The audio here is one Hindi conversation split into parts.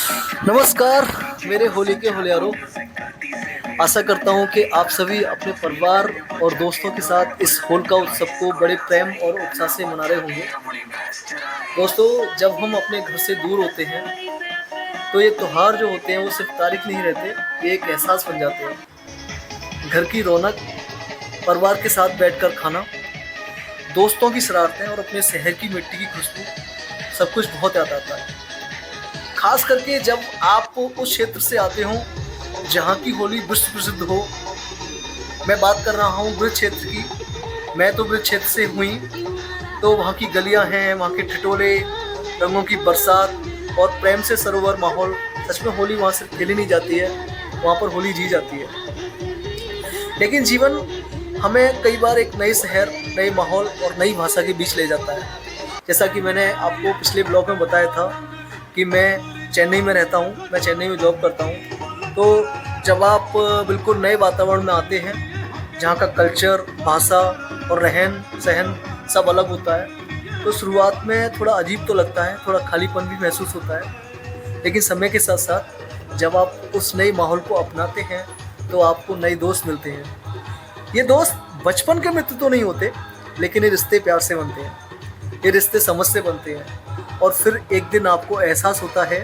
नमस्कार मेरे होली के होलियारों। आशा करता हूँ कि आप सभी अपने परिवार और दोस्तों के साथ इस होलिका उत्सव को बड़े प्रेम और उत्साह से मना रहे होंगे। दोस्तों, जब हम अपने घर से दूर होते हैं तो ये त्योहार जो होते हैं वो सिर्फ तारीख नहीं रहते, ये एक एहसास बन जाते हैं। घर की रौनक, परिवार के साथ बैठकर खाना, दोस्तों की शरारतें और अपने शहर की मिट्टी की खुशबू, सब कुछ बहुत याद आता है। खास करके जब आप उस क्षेत्र से आते हो जहाँ की होली विश्व प्रसिद्ध हो। मैं बात कर रहा हूँ ब्रज क्षेत्र की। मैं तो ब्रज क्षेत्र से हुई, तो वहाँ की गलियाँ हैं, वहाँ के ठिठोले, रंगों की बरसात और प्रेम से सरोवर माहौल। सच में होली वहाँ से खेली नहीं जाती है, वहाँ पर होली जी जाती है। लेकिन जीवन हमें कई बार एक नए शहर, नए माहौल और नई भाषा के बीच ले जाता है। जैसा कि मैंने आपको पिछले ब्लॉग में बताया था कि मैं चेन्नई में रहता हूँ, मैं चेन्नई में जॉब करता हूँ। तो जब आप बिल्कुल नए वातावरण में आते हैं जहाँ का कल्चर, भाषा और रहन सहन सब अलग होता है, तो शुरुआत में थोड़ा अजीब तो लगता है, थोड़ा खालीपन भी महसूस होता है। लेकिन समय के साथ साथ जब आप उस नए माहौल को अपनाते हैं तो आपको नए दोस्त मिलते हैं। ये दोस्त बचपन के मित्र तो नहीं होते, लेकिन ये रिश्ते प्यार से बनते हैं, ये रिश्ते समझ से बनते हैं। और फिर एक दिन आपको एहसास होता है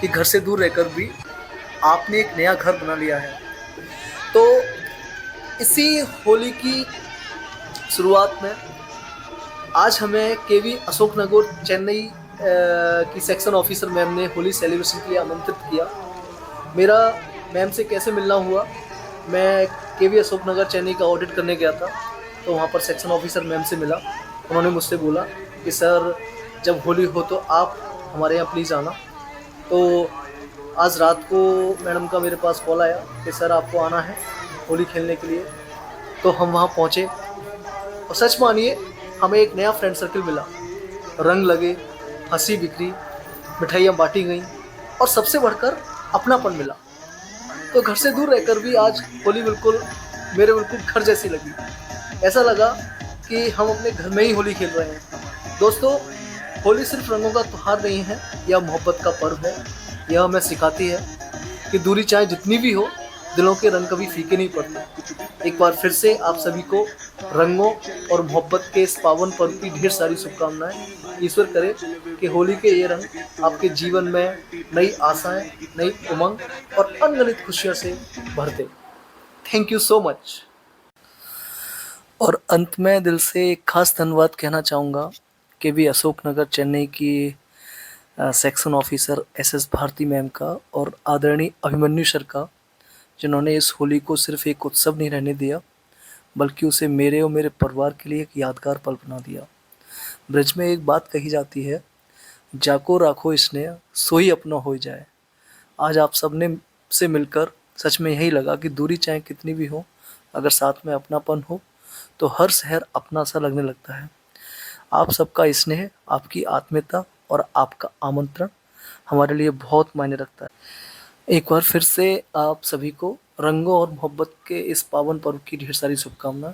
कि घर से दूर रहकर भी आपने एक नया घर बना लिया है। तो इसी होली की शुरुआत में आज हमें केवी अशोकनगर चेन्नई की सेक्शन ऑफिसर मैम ने होली सेलिब्रेशन के लिए आमंत्रित किया। मेरा मैम से कैसे मिलना हुआ, मैं केवी अशोकनगर चेन्नई का ऑडिट करने गया था, तो वहाँ पर सेक्शन ऑफिसर मैम से मिला। उन्होंने मुझसे बोला कि सर, जब होली हो तो आप हमारे यहाँ प्लीज़ आना। तो आज रात को मैडम का मेरे पास कॉल आया कि सर आपको आना है होली खेलने के लिए। तो हम वहाँ पहुँचे और सच मानिए हमें एक नया फ्रेंड सर्कल मिला। रंग लगे, हंसी बिखरी, मिठाइयाँ बांटी गईं और सबसे बढ़कर अपनापन मिला। तो घर से दूर रहकर भी आज होली बिल्कुल घर जैसी लगी। ऐसा लगा कि हम अपने घर में ही होली खेल रहे हैं। दोस्तों, होली सिर्फ रंगों का त्योहार नहीं है, यह मोहब्बत का पर्व है। यह हमें सिखाती है कि दूरी चाहे जितनी भी हो, दिलों के रंग कभी फीके नहीं पड़ते। एक बार फिर से आप सभी को रंगों और मोहब्बत के इस पावन पर्व की ढेर सारी शुभकामनाएं। ईश्वर करे कि होली के ये रंग आपके जीवन में नई आशाएं, नई उमंग और अनगिनत खुशियों से भर दे। Thank you so much. और अंत में दिल से एक खास धन्यवाद कहना चाहूँगा कि भी अशोकनगर चेन्नई की section officer S Bharti ma'am का और आदरणीय अभिमन्यु सर का, जिन्होंने इस होली को सिर्फ एक उत्सव नहीं रहने दिया, बल्कि उसे मेरे और मेरे परिवार के लिए एक यादगार पल बना दिया। ब्रज में एक बात कही जाती है, जाको राखो स्नेह सोई अपना हो जाए। आज आप सबने से मिलकर सच में यही लगा कि दूरी चाहे कितनी भी हो, अगर साथ में अपनापन हो तो हर शहर अपना सा लगने लगता है। आप सबका स्नेह, आपकी आत्मीयता और आपका आमंत्रण हमारे लिए बहुत मायने रखता है। एक बार फिर से आप सभी को रंगों और मोहब्बत के इस पावन पर्व की ढेर सारी शुभकामनाएं।